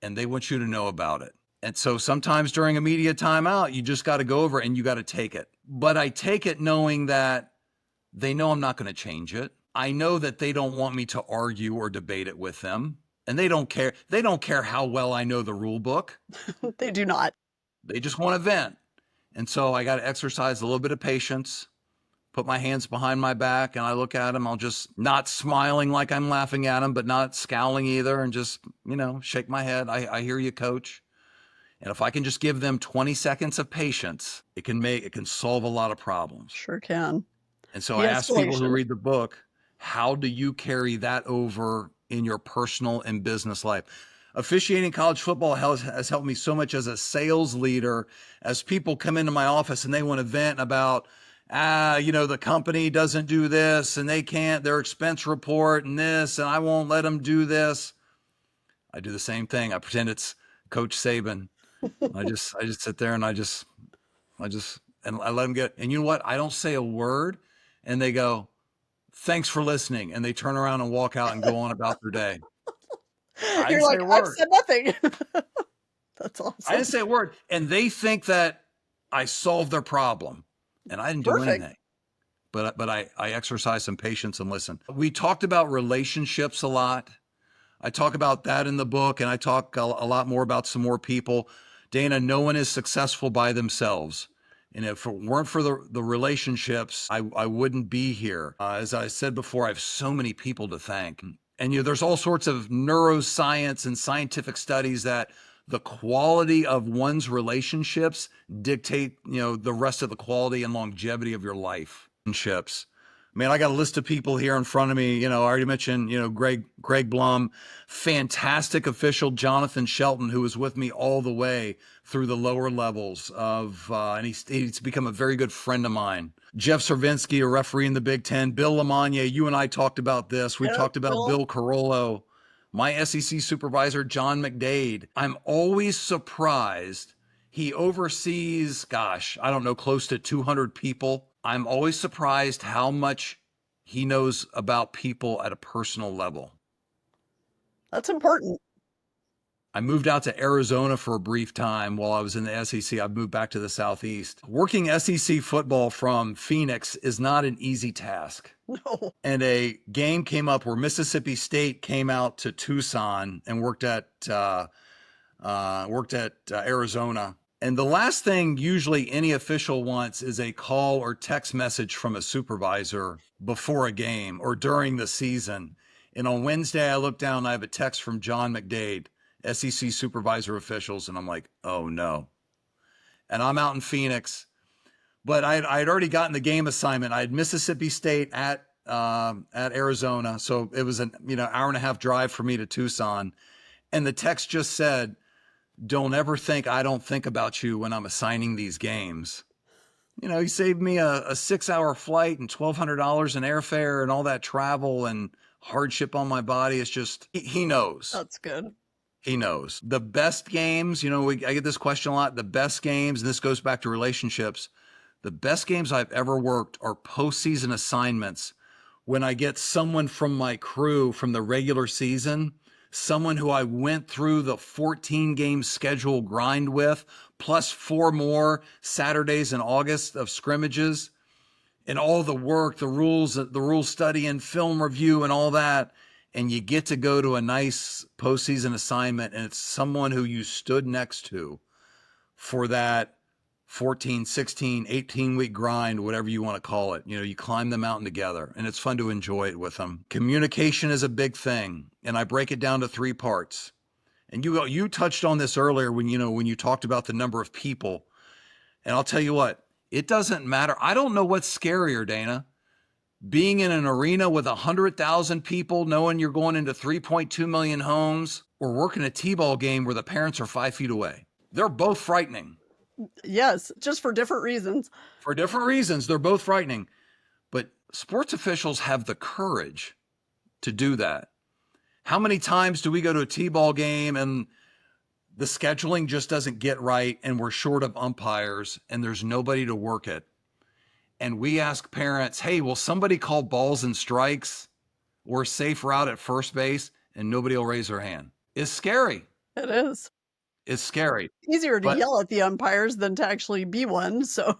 And they want you to know about it. And so sometimes during a media timeout, you just got to go over it and you got to take it. But I take it knowing that they know I'm not going to change it. I know that they don't want me to argue or debate it with them. And they don't care. They don't care how well I know the rule book. They do not. They just want to vent. And so I got to exercise a little bit of patience, put my hands behind my back, and I look at them. I'll just not smiling like I'm laughing at them, but not scowling either, and just, shake my head. I hear you, coach. And if I can just give them 20 seconds of patience, it can solve a lot of problems. Sure can. And so I ask people who read the book, how do you carry that over in your personal and business life? Officiating college football has helped me so much as a sales leader, as people come into my office and they want to vent about, the company doesn't do this and they can't, their expense report and this, and I won't let them do this. I do the same thing. I pretend it's Coach Saban. I just sit there and I let them get, and you know what? I don't say a word and they go, thanks for listening. And they turn around and walk out and go on about their day. You're like, I've said nothing. That's awesome. I didn't say a word. And they think that I solved their problem and I didn't do anything. But I exercise some patience and listen. We talked about relationships a lot. I talk about that in the book, and I talk a lot more about some more people. Dana, no one is successful by themselves. And if it weren't for the relationships, I wouldn't be here. As I said before, I have so many people to thank. And there's all sorts of neuroscience and scientific studies that the quality of one's relationships dictate, the rest of the quality and longevity of your life. Relationships. Man, I got a list of people here in front of me. I already mentioned, Greg Blum, fantastic official, Jonathan Shelton, who was with me all the way through the lower levels and he's become a very good friend of mine. Jeff Cervinsky, a referee in the Big Ten. Bill LaMagna, you and I talked about this. We talked about Bill Carollo, my SEC supervisor, John McDade. I'm always surprised. He oversees, close to 200 people. I'm always surprised how much he knows about people at a personal level. That's important. I moved out to Arizona for a brief time while I was in the SEC. I moved back to the Southeast. Working SEC football from Phoenix is not an easy task. No. And a game came up where Mississippi State came out to Tucson and worked at Arizona. And the last thing usually any official wants is a call or text message from a supervisor before a game or during the season. And on Wednesday, I look down and I have a text from John McDade, SEC supervisor officials, and I'm like, oh no. And I'm out in Phoenix, but I had already gotten the game assignment. I had Mississippi State at Arizona. So it was an hour and a half drive for me to Tucson. And the text just said, don't ever think I don't think about you when I'm assigning these games. He saved me a 6-hour flight and $1,200 in airfare and all that travel and hardship on my body. It's just, he knows. That's good. He knows. The best games, I get this question a lot, the best games, and this goes back to relationships, the best games I've ever worked are postseason assignments when I get someone from my crew from the regular season, someone who I went through the 14-game schedule grind with, plus 4 more Saturdays in August of scrimmages, and all the work, the rules study and film review and all that. And you get to go to a nice postseason assignment, and it's someone who you stood next to for that 14, 16, 18-week grind, whatever you want to call it. You climb the mountain together, and it's fun to enjoy it with them. Communication is a big thing, and I break it down to 3 parts. And you touched on this earlier when you talked about the number of people. And I'll tell you what, it doesn't matter. I don't know what's scarier, Dana. Being in an arena with 100,000 people, knowing you're going into 3.2 million homes, or working a T-ball game where the parents are 5 feet away. They're both frightening. Yes, just for different reasons. For different reasons, they're both frightening. But sports officials have the courage to do that. How many times do we go to a T-ball game and the scheduling just doesn't get right and we're short of umpires and there's nobody to work it? And we ask parents, hey, will somebody call balls and strikes or safe route at first base? And nobody will raise their hand. It's scary. It is. It's scary, Easier to but yell at the umpires than to actually be one. So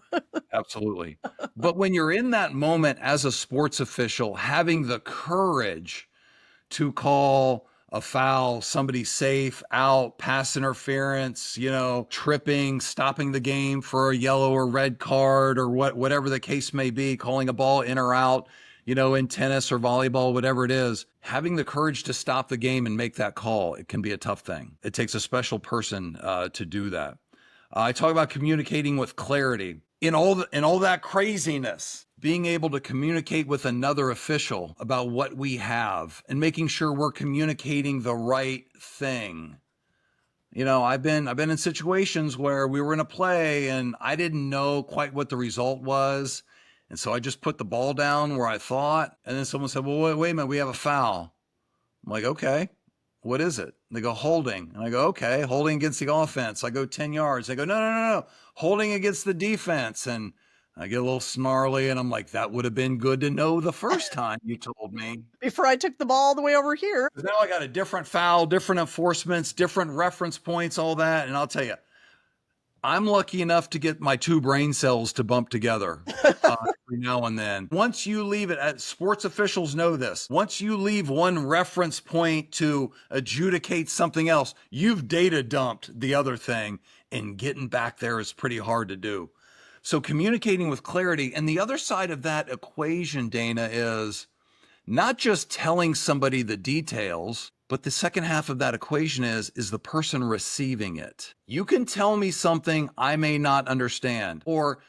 absolutely. But when you're in that moment as a sports official, having the courage to call a foul, somebody safe, out, pass interference, tripping, stopping the game for a yellow or red card or whatever the case may be, calling a ball in or out, in tennis or volleyball, whatever it is, having the courage to stop the game and make that call, it can be a tough thing. It takes a special person to do that. I talk about communicating with clarity. In all that craziness, being able to communicate with another official about what we have and making sure we're communicating the right thing. I've been in situations where we were in a play and I didn't know quite what the result was. And so I just put the ball down where I thought. And then someone said, well, wait a minute, we have a foul. I'm like, okay, what is it? They go, holding. And I go, okay, holding against the offense. I go 10 yards. They go, no, holding against the defense. And I get a little snarly and I'm like, that would have been good to know the first time you told me. before I took the ball all the way over here. Now I got a different foul, different enforcements, different reference points, all that. And I'll tell you, I'm lucky enough to get my two brain cells to bump together every now and then. Once you leave it, sports officials know this. Once you leave one reference point to adjudicate something else, you've data dumped the other thing, and getting back there is pretty hard to do. So communicating with clarity. And the other side of that equation, Dana, is not just telling somebody the details, but the second half of that equation is the person receiving it. You can tell me something I may not understand. Or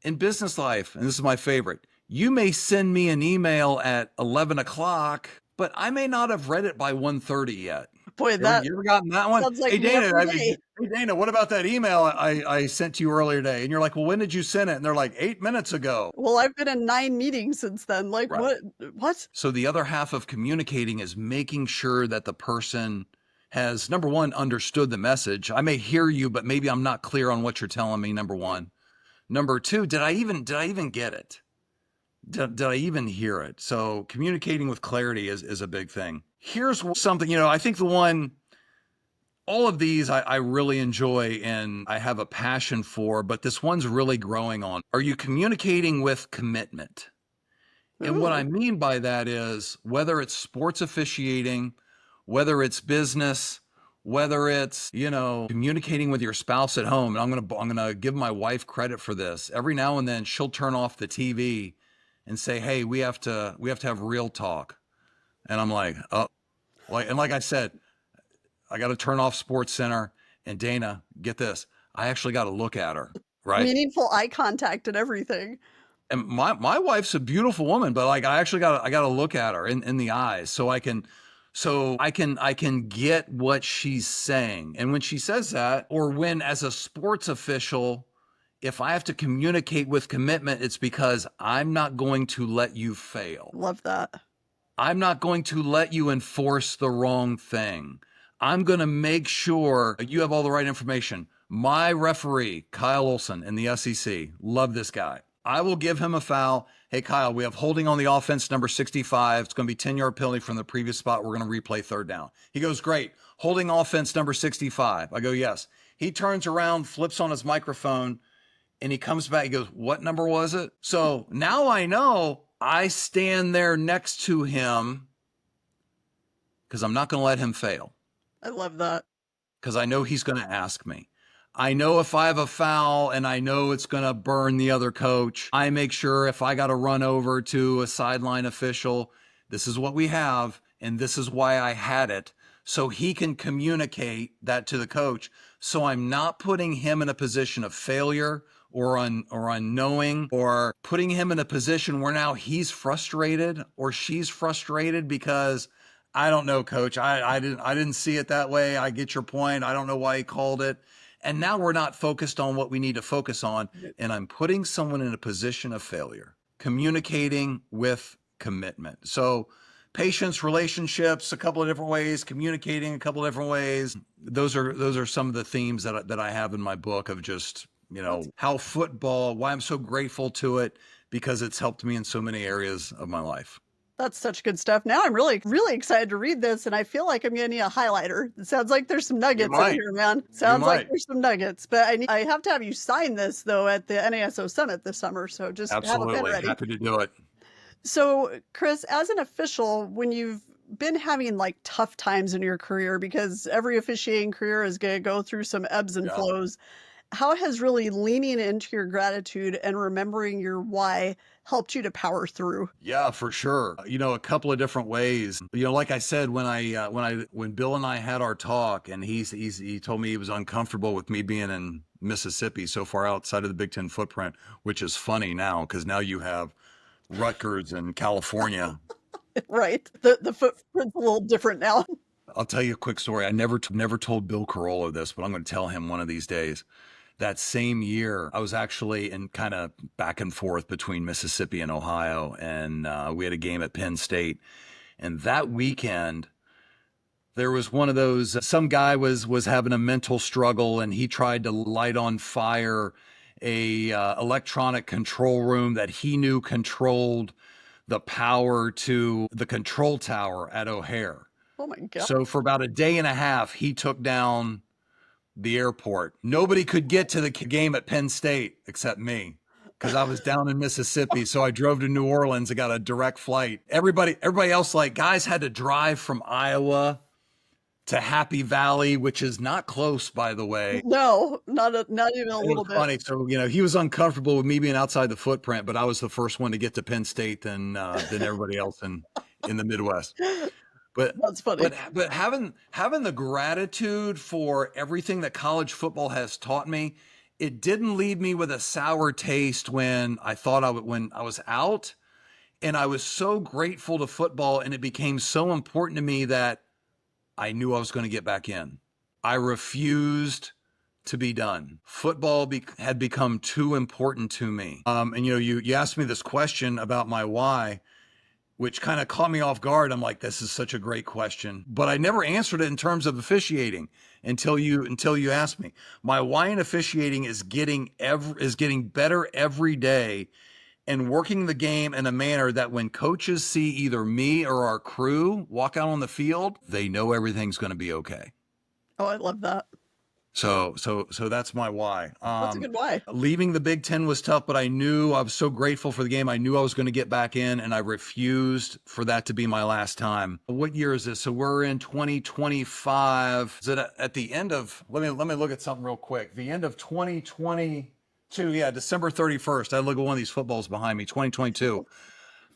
in business life, and this is my favorite, you may send me an email at 11 o'clock, but I may not have read it by 1:30 yet. Boy, You ever gotten that one? sounds like Hey, me Dana, every day. hey, Dana, what about that email I sent to you earlier today? And you're like, well, when did you send it? And they're like, 8 minutes ago. Well, I've been in 9 meetings since then. Like, Right. what? So the other half of communicating is making sure that the person has, number one, understood the message. I may hear you, but maybe I'm not clear on what you're telling me, number one. Number two, did I even get it? Did I even hear it? So communicating with clarity is a big thing. Here's something, I think all of these I really enjoy and I have a passion for, but this one's really growing on. Are you communicating with commitment? And what I mean by that is whether it's sports officiating, whether it's business, whether it's, communicating with your spouse at home. And I'm going to give my wife credit for this. Every now and then she'll turn off the TV and say, hey, we have to have real talk. And I'm like, oh, like I said, I got to turn off Sports Center. And Dana, get this, I actually got to look at her, right? Meaningful eye contact and everything. And my wife's a beautiful woman, but like I got to look at her in the eyes so I can get what she's saying. And when she says that, or when as a sports official, if I have to communicate with commitment, it's because I'm not going to let you fail. Love that. I'm not going to let you enforce the wrong thing. I'm going to make sure you have all the right information. My referee, Kyle Olson in the SEC, love this guy. I will give him a foul. Hey, Kyle, we have holding on the offense, number 65. It's going to be 10-yard penalty from the previous spot. We're going to replay third down. He goes, great. Holding offense, number 65. I go, yes. He turns around, flips on his microphone, and he comes back. He goes, what number was it? So now I know I stand there next to him because I'm not going to let him fail. I love that. Because I know he's going to ask me. I know if I have a foul and I know it's going to burn the other coach, I make sure if I got to run over to a sideline official, this is what we have and this is why I had it, so he can communicate that to the coach. So I'm not putting him in a position of failure or unknowing, or putting him in a position where now he's frustrated or she's frustrated because I don't know, coach. I didn't see it that way. I get your point. I don't know why he called it. And now we're not focused on what we need to focus on. And I'm putting someone in a position of failure, communicating with commitment. So patience, relationships, a couple of different ways, communicating a couple of different ways. Those are some of the themes that I have in my book of just, how football, why I'm so grateful to it, because it's helped me in so many areas of my life. That's such good stuff. Now I'm really, really excited to read this, and I feel like I'm going to need a highlighter. It sounds like there's some You nuggets in might. here, man. You Sounds like might. there's some nuggets, but I have to have you sign this though at the NASO Summit this summer. So just have a pen Absolutely. ready. Happy to do it. So, Chris, as an official, when you've been having like tough times in your career, because every officiating career is going to go through some ebbs and Yeah. flows, how has really leaning into your gratitude and remembering your why helped you to power through? Yeah, for sure. A couple of different ways. Like I said, when Bill and I had our talk, and he told me he was uncomfortable with me being in Mississippi, so far outside of the Big Ten footprint, which is funny now because now you have Rutgers and California. Right. The footprint's a little different now. I'll tell you a quick story. I never told Bill Carolla this, but I'm going to tell him one of these days. That same year, I was actually in kind of back and forth between Mississippi and Ohio, and we had a game at Penn State. And that weekend, there was one of those, some guy was having a mental struggle, and he tried to light on fire a electronic control room that he knew controlled the power to the control tower at O'Hare. Oh my God. So for about a day and a half, he took down the airport. Nobody could get to the game at Penn State except me because I was down in Mississippi. So I drove to New Orleans and got a direct flight. Everybody else, like guys had to drive from Iowa to Happy Valley, which is not close, by the way. No, not even a It little was bit. funny. So, he was uncomfortable with me being outside the footprint, but I was the first one to get to Penn State than everybody else in the Midwest. But That's funny. but having the gratitude for everything that college football has taught me, it didn't leave me with a sour taste when I was out, and I was so grateful to football, and it became so important to me that I knew I was going to get back in. I refused to be done. Football had become too important to me. And you asked me this question about my why, which kind of caught me off guard. I'm like, this is such a great question, but I never answered it in terms of officiating until you asked me. My why in officiating is getting better every day and working the game in a manner that when coaches see either me or our crew walk out on the field, they know everything's going to be okay. Oh, I love that. So that's my why. That's a good why. Leaving the Big Ten was tough, but I was so grateful for the game. I knew I was going to get back in, and I refused for that to be my last time. What year is this? So we're in 2025. Is it at the end of, let me look at something real quick. The end of 2022. Yeah, December 31st. I look at one of these footballs behind me, 2022.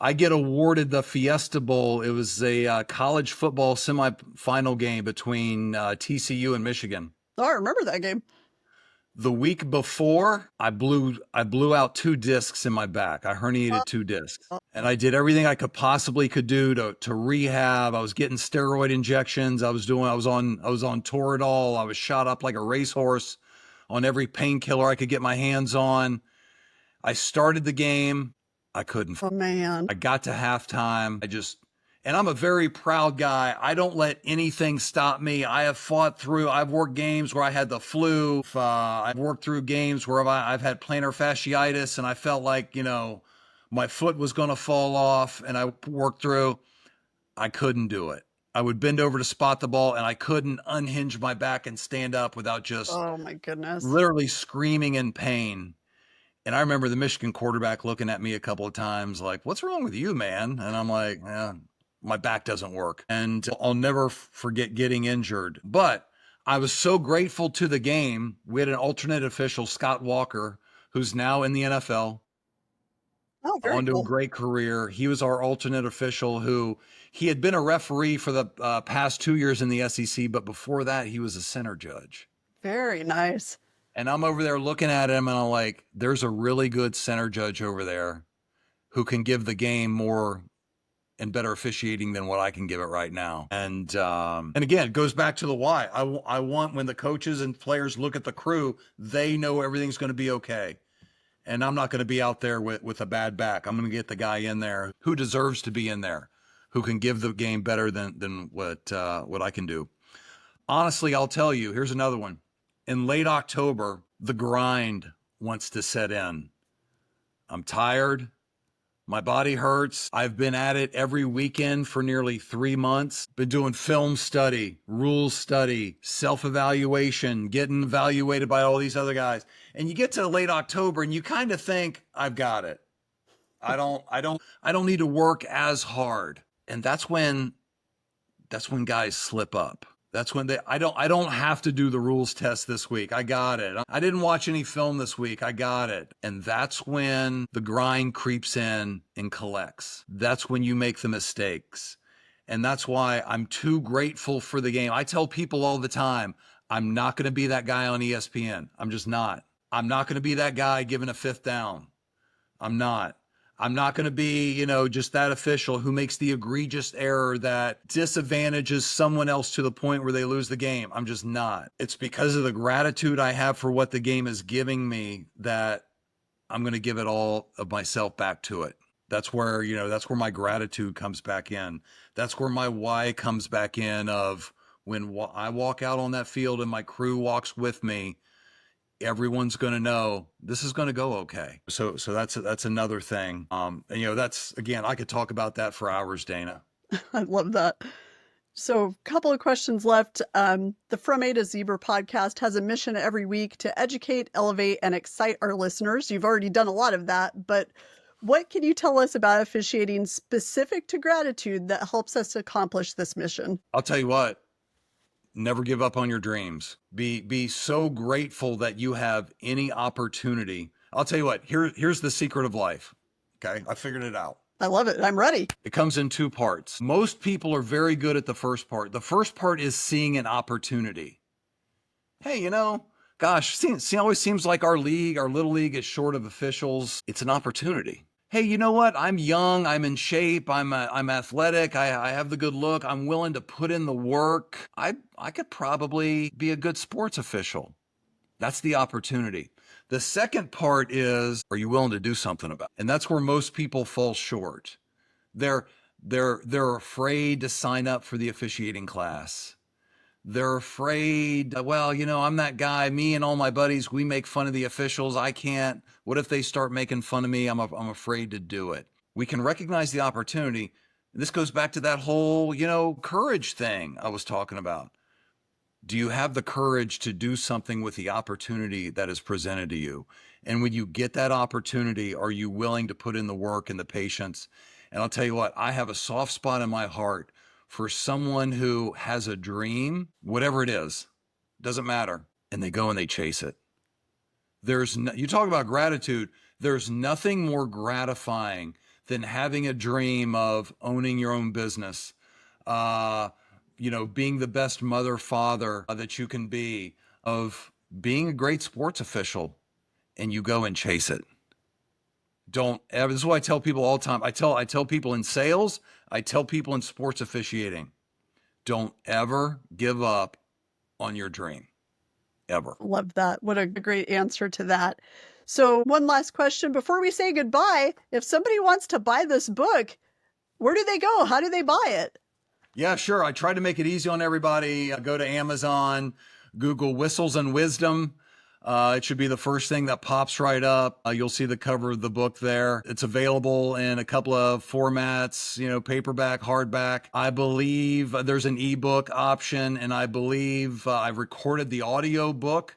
I get awarded the Fiesta Bowl. It was a college football semifinal game between TCU and Michigan. Oh, I remember that game. The week before, I blew out 2 discs in my back. I herniated 2 discs, and I did everything I could do to rehab. I was getting steroid injections. I was on Toradol. I was shot up like a racehorse on every painkiller I could get my hands on. I started the game. I couldn't. Oh man. I got to halftime. And I'm a very proud guy. I don't let anything stop me. I've worked games where I had the flu. I've worked through games where I've had plantar fasciitis and I felt like, my foot was going to fall off, and I worked through. I couldn't do it. I would bend over to spot the ball and I couldn't unhinge my back and stand up without just Oh my goodness. literally screaming in pain. And I remember the Michigan quarterback looking at me a couple of times like, "What's wrong with you, man?" And I'm like, my back doesn't work. And I'll never forget getting injured. But I was so grateful to the game. We had an alternate official, Scott Walker, who's now in the NFL. Oh, very On to cool. a great career. He was our alternate official he had been a referee for the past 2 years in the SEC, but before that, he was a center judge. Very nice. And I'm over there looking at him, and I'm like, there's a really good center judge over there who can give the game more and better officiating than what I can give it right now. And again, it goes back to the why. I want when the coaches and players look at the crew, they know everything's going to be okay. And I'm not going to be out there with a bad back. I'm going to get the guy in there who deserves to be in there, who can give the game better than what I can do. Honestly, I'll tell you, here's another one. In late October, the grind wants to set in. I'm tired. My body hurts. I've been at it every weekend for nearly 3 months. Been doing film study, rules study, self-evaluation, getting evaluated by all these other guys. And you get to late October and you kind of think, I've got it. I don't need to work as hard. And that's when guys slip up. That's when I don't have to do the rules test this week. I got it. I didn't watch any film this week. I got it. And that's when the grind creeps in and collects. That's when you make the mistakes. And that's why I'm too grateful for the game. I tell people all the time, I'm not going to be that guy on ESPN. I'm just not. I'm not going to be that guy giving a fifth down. I'm not. I'm not going to be, just that official who makes the egregious error that disadvantages someone else to the point where they lose the game. I'm just not. It's because of the gratitude I have for what the game is giving me that I'm going to give it all of myself back to it. That's where, that's where my gratitude comes back in. That's where my why comes back in of when I walk out on that field and my crew walks with me. Everyone's going to know this is going to go okay. So that's another thing. And that's, again, I could talk about that for hours, Dana. I love that. So a couple of questions left. The From A to Zebra podcast has a mission every week to educate, elevate, and excite our listeners. You've already done a lot of that, but what can you tell us about officiating specific to gratitude that helps us accomplish this mission? I'll tell you what. Never give up on your dreams. Be so grateful that you have any opportunity. I'll tell you what, here's the secret of life. Okay. I figured it out. I love it. I'm ready. It comes in 2 parts. Most people are very good at the first part. The first part is seeing an opportunity. Hey, gosh, it always seems like our little league is short of officials. It's an opportunity. Hey, you know what? I'm young. I'm in shape. I'm athletic. I have the good look. I'm willing to put in the work. I could probably be a good sports official. That's the opportunity. The second part is, are you willing to do something about it? And that's where most people fall short. They're afraid to sign up for the officiating class. They're afraid, I'm that guy, me and all my buddies, we make fun of the officials. I can't. What if they start making fun of me? I'm afraid to do it. We can recognize the opportunity. This goes back to that whole, courage thing I was talking about. Do you have the courage to do something with the opportunity that is presented to you? And when you get that opportunity, are you willing to put in the work and the patience? And I'll tell you what, I have a soft spot in my heart for someone who has a dream, whatever it is, doesn't matter, and they go and they chase it. You talk about gratitude, there's nothing more gratifying than having a dream of owning your own business, being the best mother, father that you can be, of being a great sports official, and you go and chase it. Don't ever, this is what I tell people all the time. I tell people in sales, I tell people in sports officiating, don't ever give up on your dream, ever. Love that. What a great answer to that. So one last question before we say goodbye. If somebody wants to buy this book, where do they go? How do they buy it? Yeah, sure. I try to make it easy on everybody. Go to Amazon, Google Whistles and Wisdom. It should be the first thing that pops right up. You'll see the cover of the book there. It's available in a couple of formats, paperback, hardback. I believe there's an ebook option, and I believe I've recorded the audio book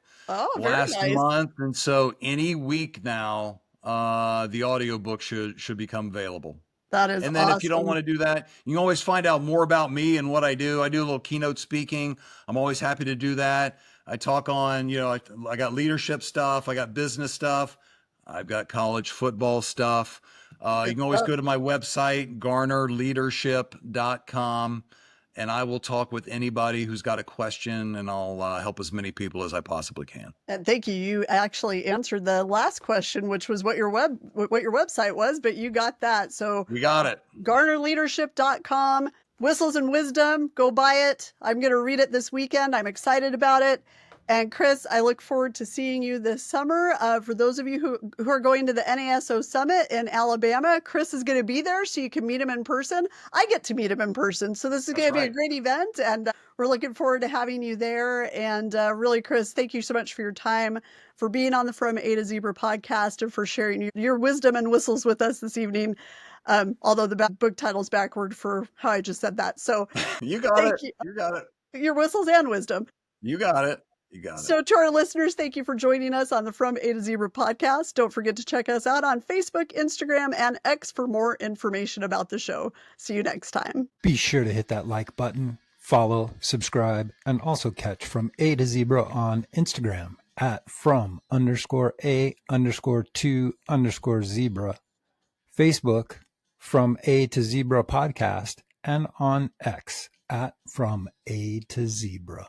last month. And so any week now, the audio book should become available. That is And then awesome. If you don't want to do that, you can always find out more about me and what I do. I do a little keynote speaking. I'm always happy to do that. I talk on, I got leadership stuff. I got business stuff. I've got college football stuff. You can always go to my website, garnerleadership.com, and I will talk with anybody who's got a question, and I'll help as many people as I possibly can. And thank you. You actually answered the last question, which was what your website was, but you got that. So we got it. garnerleadership.com. Whistles and Wisdom, go buy it. I'm going to read it this weekend. I'm excited about it. And Chris, I look forward to seeing you this summer. For those of you who are going to the NASO Summit in Alabama, Chris is going to be there so you can meet him in person. I get to meet him in person. So this is going to be a great event, and we're looking forward to having you there. And really, Chris, thank you so much for your time, for being on the From A to Zebra podcast, and for sharing your wisdom and whistles with us this evening. Although the book title's backward for how I just said that. So you got it. You got it. Your whistles and wisdom. You got it. You got it. So to our listeners, thank you for joining us on the From A to Zebra podcast. Don't forget to check us out on Facebook, Instagram, and X for more information about the show. See you next time. Be sure to hit that like button, follow, subscribe, and also catch From A to Zebra on Instagram at from_A_2_zebra, Facebook, From A to Zebra podcast, and on X at From A to Zebra.